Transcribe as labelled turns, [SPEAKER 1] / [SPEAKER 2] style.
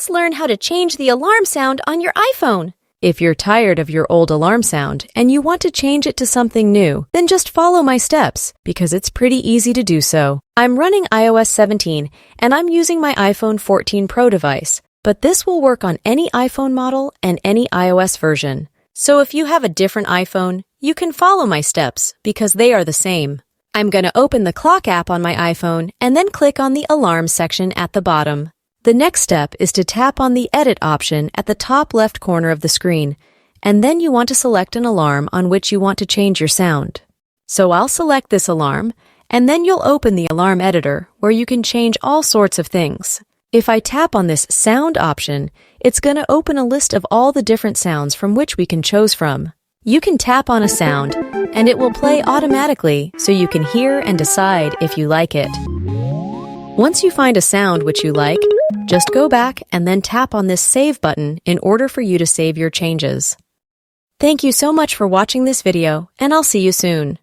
[SPEAKER 1] let's learn how to change the alarm sound on your iPhone. If you're tired of your old alarm sound and you want to change it to something new, then just follow my steps because it's pretty easy to do so. I'm running iOS 17 and I'm using my iPhone 14 Pro device, but this will work on any iPhone model and any iOS version. So if you have a different iPhone, you can follow my steps because they are the same. I'm going to open the clock app on my iPhone and then click on the alarm section at the bottom. The next step is to tap on the Edit option at the top left corner of the screen, and then you want to select an alarm on which you want to change your sound. So I'll select this alarm, and then you'll open the alarm editor where you can change all sorts of things. If I tap on this Sound option, it's going to open a list of all the different sounds from which we can choose from. You can tap on a sound, and it will play automatically so you can hear and decide if you like it. Once you find a sound which you like, just go back and then tap on this Save button in order for you to save your changes. Thank you so much for watching this video, and I'll see you soon.